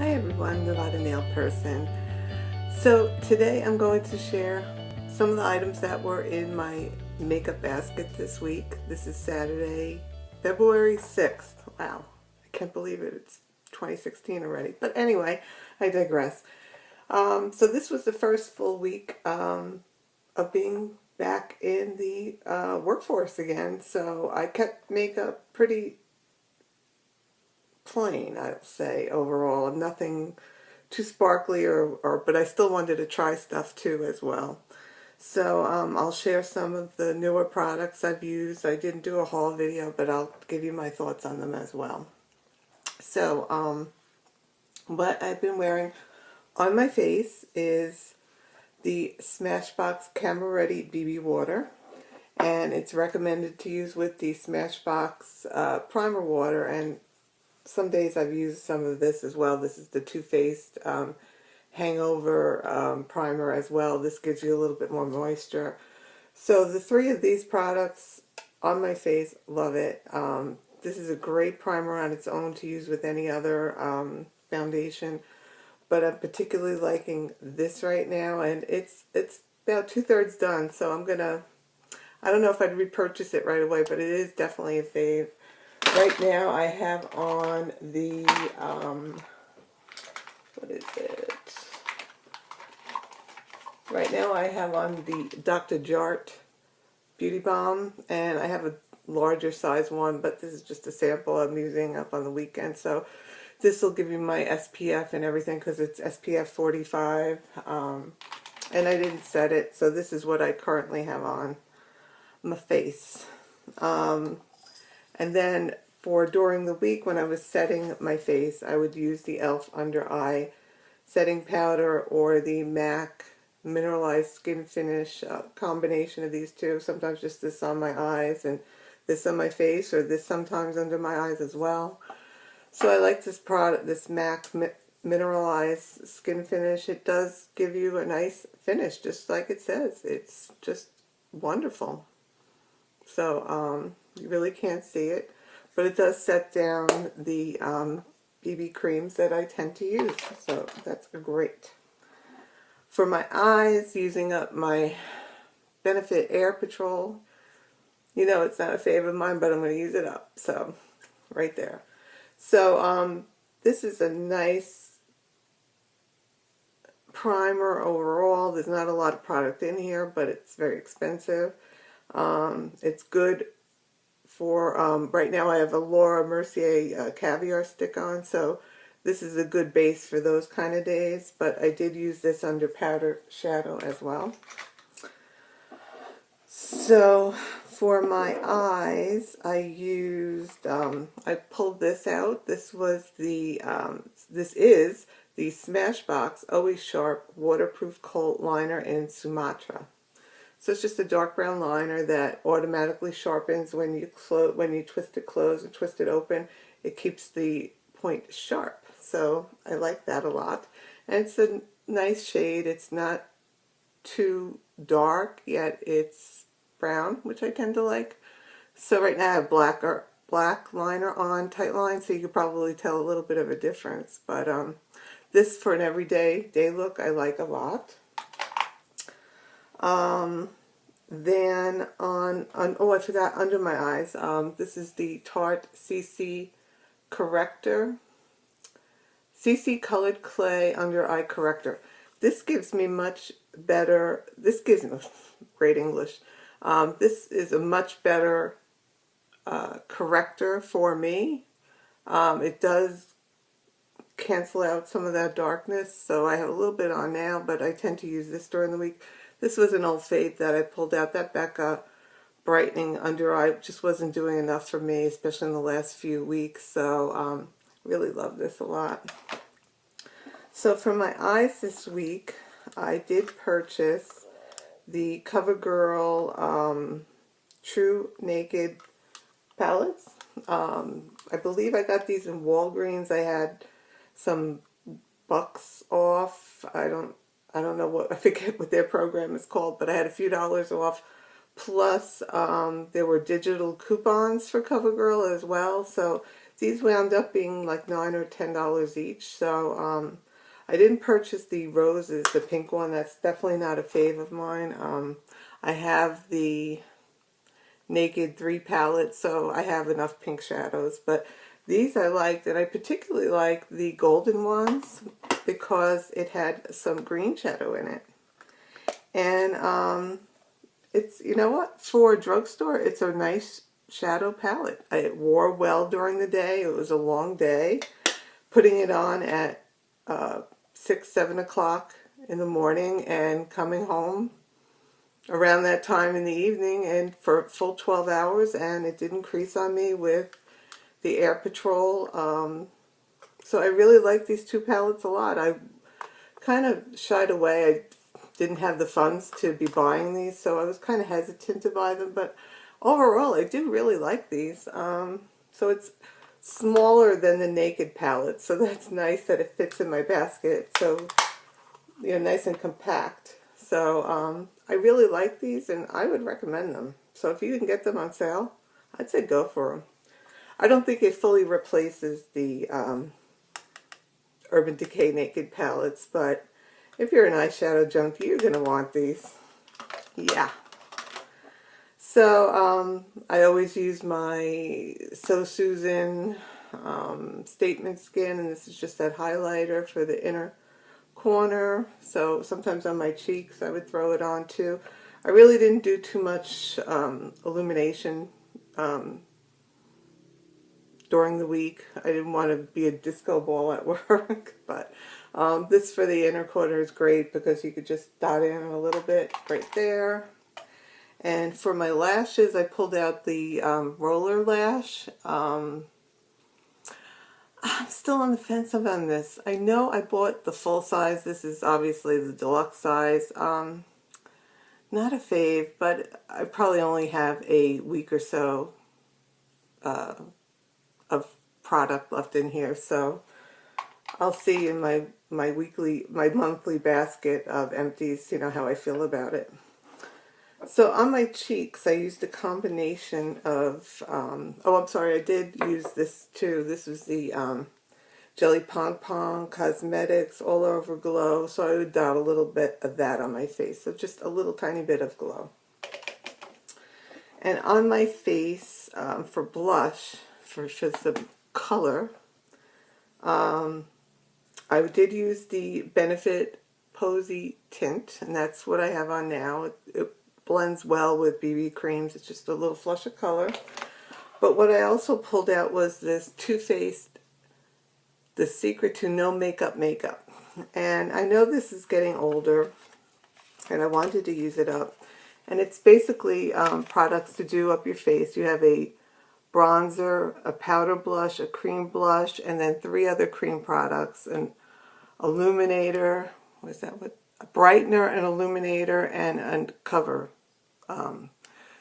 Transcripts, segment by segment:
Hi everyone, Zoya Nail Person. So today I'm going to share some of the items that were in my makeup basket this week. This is Saturday, February 6th. Wow, I can't believe it. It's 2016 already. But anyway, I digress. So this was the first full week of being back in the workforce again. So I kept makeup pretty plain, I'd say, overall. Nothing too sparkly but I still wanted to try stuff too as well. So I'll share some of the newer products I've used. I didn't do a haul video, but I'll give you my thoughts on them as well. So what I've been wearing on my face is the Smashbox Camera Ready BB Water. And it's recommended to use with the Smashbox Primer Water, and some days I've used some of this as well. This is the Too Faced Hangover Primer as well. This gives you a little bit more moisture. So the three of these products on my face, love it. This is a great primer on its own to use with any other foundation. But I'm particularly liking this right now, and it's about 2/3 done. So I don't know if I'd repurchase it right away, but it is definitely a fave. Right now I have on the, what is it? Right now I have on the Dr. Jart Beauty Balm, and I have a larger size one, but this is just a sample I'm using up on the weekend. So this will give you my SPF and everything because it's SPF 45, and I didn't set it, so this is what I currently have on my face. And then for during the week when I was setting my face, I would use the e.l.f. Under Eye Setting Powder or the MAC Mineralized Skin Finish, combination of these two. Sometimes just this on my eyes and this on my face, or this sometimes under my eyes as well. So I like this product, this MAC Mineralized Skin Finish. It does give you a nice finish, just like it says. It's just wonderful. So you really can't see it, but it does set down the BB creams that I tend to use, so that's great. For my eyes, using up my Benefit Air Patrol. You know it's not a favorite of mine, but I'm going to use it up, so right there. So this is a nice primer overall. There's not a lot of product in here, but it's very expensive. It's good for, right now I have a Laura Mercier Caviar stick on, so this is a good base for those kind of days, but I did use this under powder shadow as well. So for my eyes, I used, I pulled this out. This was the, this is the Smashbox Always Sharp Waterproof Coat Liner in Sumatra. So it's just a dark brown liner that automatically sharpens when you twist it closed and twist it open. It keeps the point sharp. So I like that a lot. And it's a nice shade. It's not too dark, yet it's brown, which I tend to like. So right now I have black liner on, tight line, so you could probably tell a little bit of a difference. But this for an everyday day look I like a lot. Then oh, I forgot, under my eyes, this is the Tarte CC Corrector, CC Colored Clay Under Eye Corrector. This gives me much better, this gives me, great English, this is a much better corrector for me. It does cancel out some of that darkness, so I have a little bit on now, but I tend to use this during the week. This was an old fade that I pulled out. That Becca brightening under eye just wasn't doing enough for me, especially in the last few weeks, so really love this a lot. So for my eyes this week, I did purchase the CoverGirl True Naked palettes. I believe I got these in Walgreens. I had some bucks off. I don't know what, I forget what their program is called, but I had a few dollars off. Plus, there were digital coupons for CoverGirl as well. So these wound up being like $9 or $10 each. So I didn't purchase the roses, the pink one. That's definitely not a fave of mine. I have the Naked 3 palette, so I have enough pink shadows. But these I liked, and I particularly like the golden ones because it had some green shadow in it. And it's, you know what, for a drugstore, it's a nice shadow palette. It wore well during the day. It was a long day. Putting it on at 6, 7 o'clock in the morning and coming home around that time in the evening and for a full 12 hours, and it didn't crease on me with the Air Patrol. So I really like these two palettes a lot. I kind of shied away. I didn't have the funds to be buying these, so I was kind of hesitant to buy them, but overall I do really like these. So it's smaller than the Naked palette, so that's nice that it fits in my basket, so, you know, nice and compact. So I really like these, and I would recommend them. So if you can get them on sale, I'd say go for them. I don't think it fully replaces the Urban Decay Naked palettes, but if you're an eyeshadow junkie, you're going to want these. Yeah. So I always use my So Susan Statement Skin, and this is just that highlighter for the inner corner. So sometimes on my cheeks I would throw it on too. I really didn't do too much illumination during the week. I didn't want to be a disco ball at work, but this for the inner corner is great because you could just dot in a little bit right there. And for my lashes, I pulled out the roller lash. I'm still on the fence on this. I know I bought the full size. This is obviously the deluxe size. Not a fave, but I probably only have a week or so of product left in here. So I'll see in my monthly basket of empties, you know, how I feel about it. So on my cheeks, I used a combination of, oh, I'm sorry, I did use this too. This was the Jelly Pong Pong Cosmetics All Over Glow. So I would dot a little bit of that on my face. So just a little tiny bit of glow. And on my face, for blush, for some color, I did use the Benefit Posy Tint, and that's what I have on now. It blends well with BB creams. It's just a little flush of color. But what I also pulled out was this Too Faced The Secret to No Makeup Makeup. And I know this is getting older, and I wanted to use it up. And it's basically products to do up your face. You have a bronzer, a powder blush, a cream blush, and then 3 other cream products. An illuminator, what is that? What? A brightener, an illuminator, and a cover.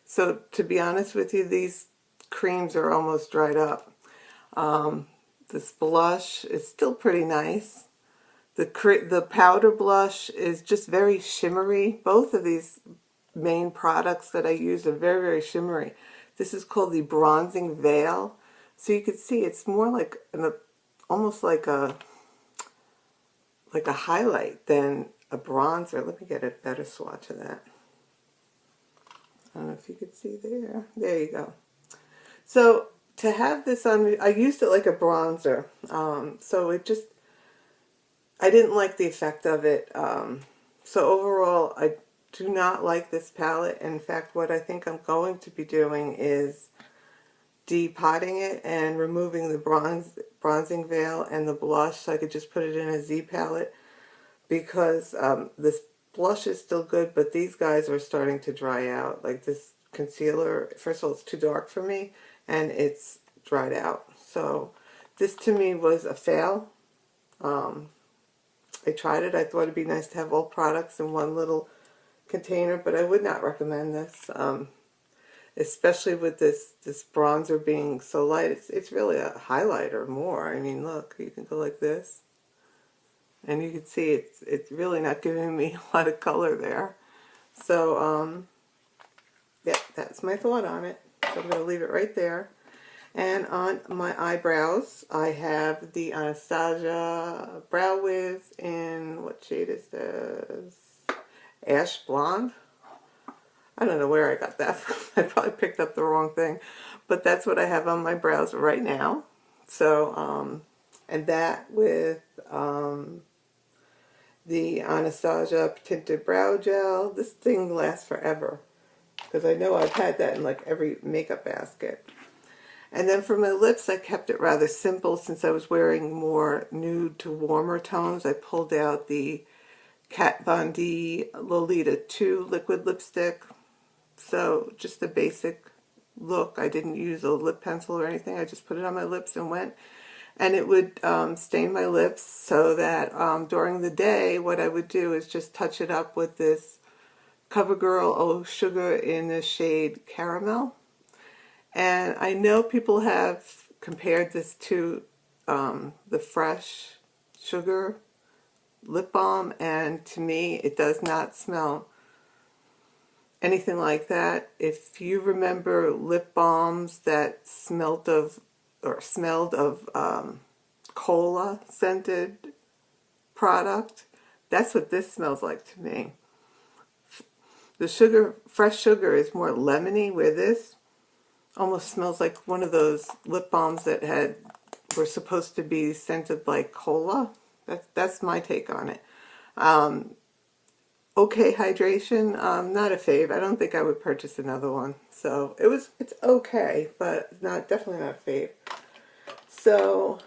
So to be honest with you, these creams are almost dried up. This blush is still pretty nice. The powder blush is just very shimmery. Both of these main products that I use are very, very shimmery. This is called the Bronzing Veil. So you can see it's more like almost like a highlight than a bronzer. Let me get a better swatch of that. I don't know if you could see there. There you go. So to have this on, I used it like a bronzer. So it just, I didn't like the effect of it. So overall, I do not like this palette. In fact, what I think I'm going to be doing is depotting it and removing the bronzing veil and the blush so I could just put it in a Z palette, because this blush is still good, but these guys are starting to dry out. Like this concealer, first of all, it's too dark for me, and it's dried out. So this to me was a fail. I tried it. I thought it'd be nice to have all products in one little container, but I would not recommend this, especially with this bronzer being so light. It's really a highlighter more. I mean, look, you can go like this, and you can see it's really not giving me a lot of color there. So yeah, that's my thought on it. So I'm going to leave it right there. And on my eyebrows, I have the Anastasia Brow Wiz in, what shade is this? Ash Blonde. I don't know where I got that from. I probably picked up the wrong thing. But that's what I have on my brows right now. So, and that with the Anastasia Tinted Brow Gel. This thing lasts forever, because I know I've had that in like every makeup basket. And then for my lips, I kept it rather simple since I was wearing more nude to warmer tones. I pulled out the Kat Von D Lolita 2 liquid lipstick. So just the basic look. I didn't use a lip pencil or anything. I just put it on my lips and went. And it would stain my lips, so that during the day, what I would do is just touch it up with this CoverGirl Oh Sugar in the shade Caramel. And I know people have compared this to the Fresh Sugar lip balm, and to me it does not smell anything like that. If you remember lip balms that smelled of cola scented product, that's what this smells like to me. The Fresh Sugar is more lemony, where this almost smells like one of those lip balms that were supposed to be scented like cola. That's my take on it. Okay hydration, not a fave. I don't think I would purchase another one. So it's okay, but definitely not a fave. So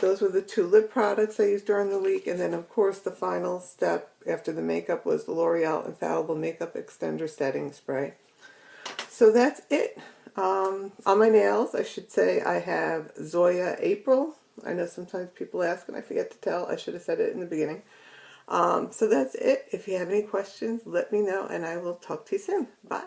those were the 2 lip products I used during the week, and then of course the final step after the makeup was the L'Oreal Infallible Makeup Extender Setting Spray. So that's it. On my nails, I should say I have Zoya April. I know sometimes people ask and I forget to tell. I should have said it in the beginning. So that's it. If you have any questions, let me know, and I will talk to you soon. Bye.